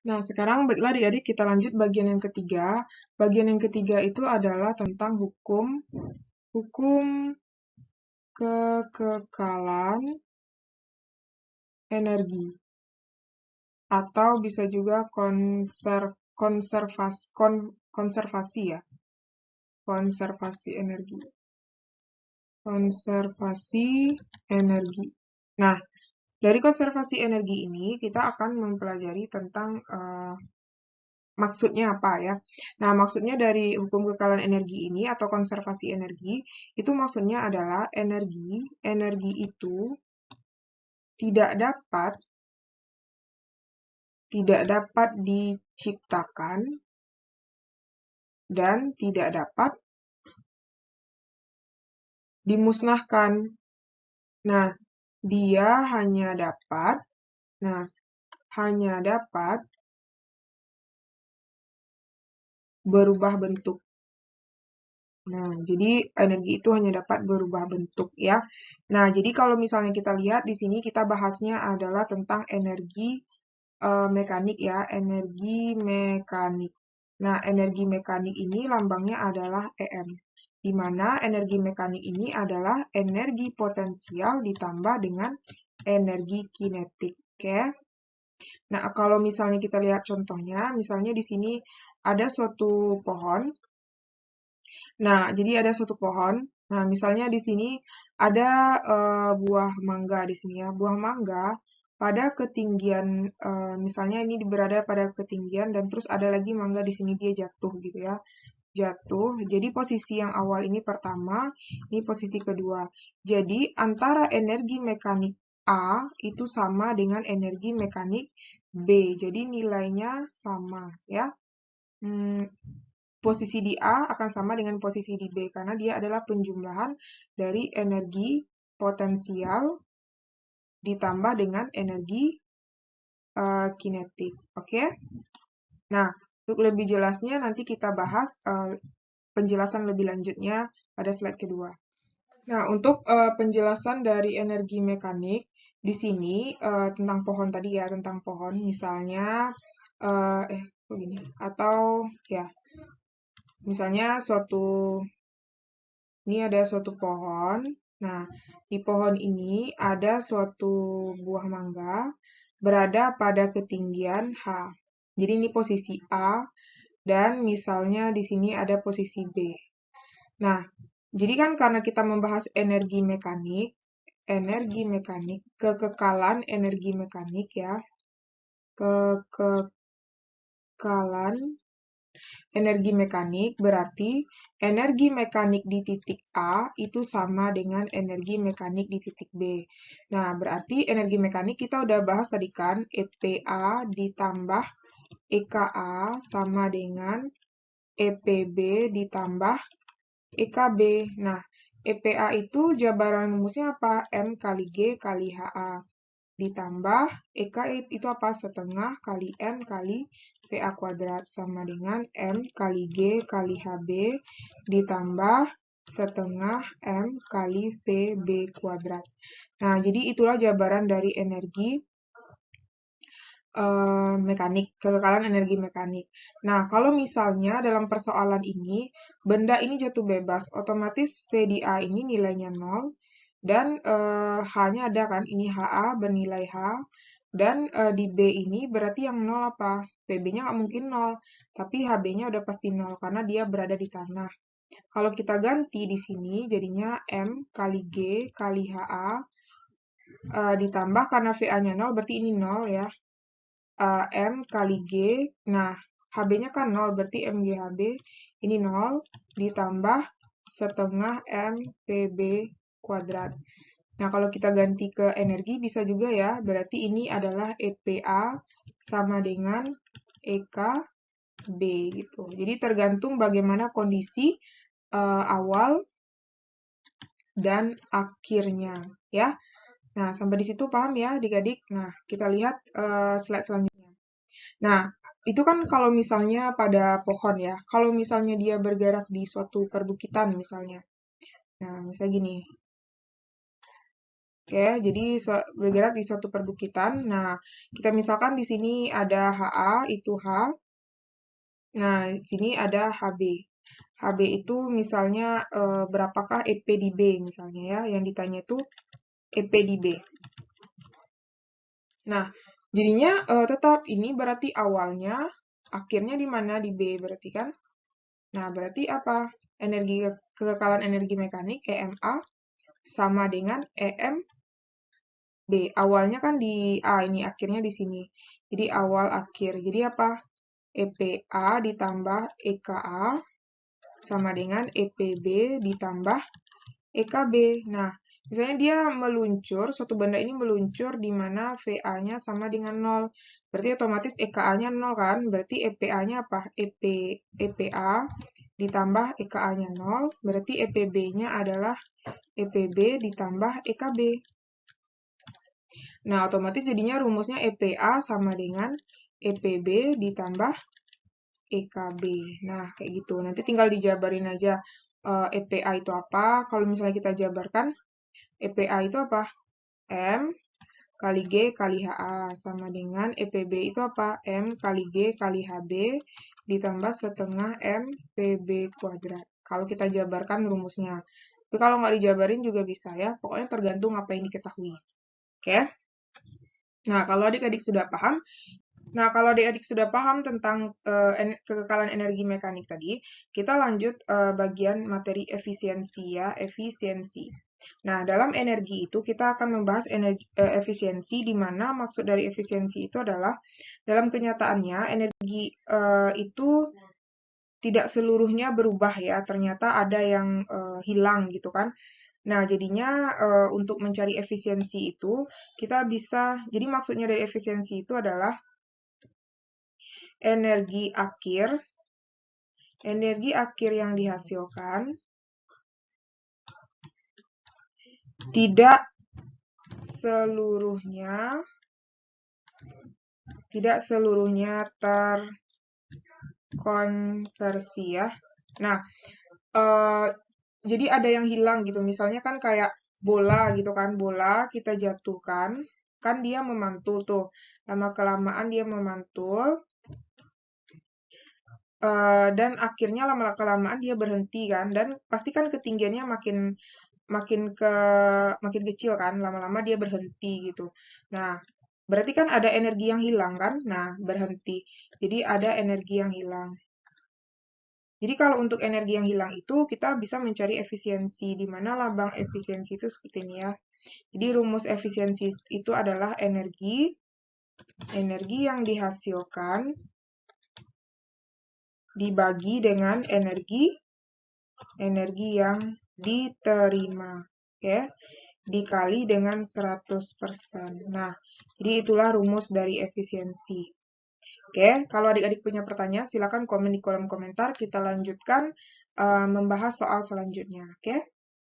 Nah, sekarang baiklah adik-adik kita lanjut bagian yang ketiga. Bagian yang ketiga itu adalah tentang hukum kekekalan energi atau bisa juga konservasi ya, konservasi energi. Konservasi energi. Nah, dari konservasi energi ini kita akan mempelajari tentang maksudnya apa ya? Nah, maksudnya dari hukum kekekalan energi ini atau konservasi energi, itu maksudnya adalah energi itu tidak dapat diciptakan dan tidak dapat dimusnahkan. Nah, dia hanya dapat berubah bentuk. Nah, jadi energi itu hanya dapat berubah bentuk ya. Nah, jadi kalau misalnya kita lihat di sini kita bahasnya adalah tentang energi mekanik ya, energi mekanik. Nah, energi mekanik ini lambangnya adalah EM, di mana energi mekanik ini adalah energi potensial ditambah dengan energi kinetik. Oke. Nah, kalau misalnya kita lihat contohnya, misalnya di sini ada suatu pohon. Nah, jadi ada suatu pohon. Nah, misalnya di sini ada buah mangga di sini ya. Buah mangga pada ketinggian, misalnya ini berada pada ketinggian dan terus ada lagi mangga di sini dia jatuh gitu ya. Jatuh. Jadi posisi yang awal ini pertama, ini posisi kedua. Jadi antara energi mekanik A itu sama dengan energi mekanik B. Jadi nilainya sama ya. Posisi di A akan sama dengan posisi di B karena dia adalah penjumlahan dari energi potensial ditambah dengan energi kinetik. Oke? Nah, untuk lebih jelasnya nanti kita bahas penjelasan lebih lanjutnya pada slide kedua. Nah, untuk penjelasan dari energi mekanik di sini tentang pohon tadi ya, tentang pohon misalnya begini atau ya misalnya ini ada suatu pohon. Nah, di pohon ini ada suatu buah mangga berada pada ketinggian H. Jadi ini posisi A dan misalnya di sini ada posisi B. Nah, jadi kan karena kita membahas kekekalan energi mekanik ya. Kekekalan energi mekanik berarti energi mekanik di titik A itu sama dengan energi mekanik di titik B. Nah, berarti energi mekanik kita udah bahas tadi kan, EPA ditambah EKA sama dengan EPB ditambah EKB. Nah, EPA itu jabaran rumusnya apa? M kali G kali HA. Ditambah EK itu apa? Setengah kali M kali PA kuadrat sama dengan M kali G kali HB ditambah setengah M kali PB kuadrat. Nah, jadi itulah jabaran dari energi mekanik, kekekalan energi mekanik. Nah, kalau misalnya dalam persoalan ini, benda ini jatuh bebas, otomatis V di A ini nilainya 0, dan H-nya ada kan, ini HA bernilai H, dan di B ini berarti yang 0 apa? PB-nya nggak mungkin 0, tapi HB-nya udah pasti 0, karena dia berada di tanah. Kalau kita ganti di sini, jadinya M kali G kali HA, ditambah karena VA-nya 0, berarti ini 0 ya. M kali G, nah HB-nya kan 0, berarti MGHB ini 0, ditambah setengah M PB kuadrat. Nah, kalau kita ganti ke energi bisa juga ya, berarti ini adalah EPA sama dengan EKB gitu. Jadi tergantung bagaimana kondisi awal dan akhirnya ya. Nah, sampai di situ paham ya adik-adik? Nah, kita lihat slide selanjutnya. Nah, itu kan kalau misalnya pada pohon ya. Kalau misalnya dia bergerak di suatu perbukitan misalnya. Nah, misalnya gini. Oke, jadi bergerak di suatu perbukitan. Nah, kita misalkan di sini ada HA, itu H. Nah, di sini ada HB. HB itu misalnya berapakah EP di B misalnya ya. Yang ditanya itu EP di B. Nah, jadinya tetap ini berarti awalnya, akhirnya di mana? Di B berarti kan? Nah, berarti apa? Kekekalan energi mekanik EMA sama dengan EMB. Awalnya kan di A, ini akhirnya di sini. Jadi awal akhir. Jadi apa? EPA ditambah EKA sama dengan EPB ditambah EKB. Nah, misalnya dia meluncur, suatu benda ini meluncur di mana VA-nya sama dengan 0. Berarti otomatis EKA-nya 0 kan? Berarti EPA-nya apa? EPA ditambah EKA-nya 0. Berarti EPB-nya adalah EPB ditambah EKB. Nah, otomatis jadinya rumusnya EPA sama dengan EPB ditambah EKB. Nah, kayak gitu. Nanti tinggal dijabarin aja EPA itu apa. Kalau misalnya kita jabarkan, EPA itu apa? M kali G kali HA sama dengan EPB itu apa? M kali G kali HB ditambah setengah M PB kuadrat. Kalau kita jabarkan rumusnya. Tapi kalau nggak dijabarin juga bisa ya. Pokoknya tergantung apa yang diketahui. Oke? Nah, kalau adik-adik sudah paham, tentang kekekalan energi mekanik tadi, kita lanjut bagian materi efisiensi ya, efisiensi. Nah, dalam energi itu kita akan membahas efisiensi, di mana maksud dari efisiensi itu adalah dalam kenyataannya energi itu tidak seluruhnya berubah ya, ternyata ada yang hilang gitu kan. Nah, jadinya untuk mencari efisiensi itu kita bisa, jadi maksudnya dari efisiensi itu adalah energi akhir yang dihasilkan tidak seluruhnya terkonversi ya. Nah, jadi ada yang hilang gitu. Misalnya kan kayak bola gitu kan, bola kita jatuhkan, kan dia memantul tuh. Lama-kelamaan dia memantul, dan akhirnya lama-kelamaan dia berhenti kan, dan pasti kan ketinggiannya makin kecil kan, lama-lama dia berhenti gitu. Nah, berarti kan ada energi yang hilang kan? Nah, berhenti. Jadi ada energi yang hilang. Jadi kalau untuk energi yang hilang itu kita bisa mencari efisiensi, di mana lambang efisiensi itu seperti ini ya. Jadi rumus efisiensi itu adalah energi yang dihasilkan dibagi dengan energi yang diterima, ya, dikali dengan 100%. Nah, jadi itulah rumus dari efisiensi. Oke, kalau adik-adik punya pertanyaan, silakan komen di kolom komentar. Kita lanjutkan membahas soal selanjutnya. Oke?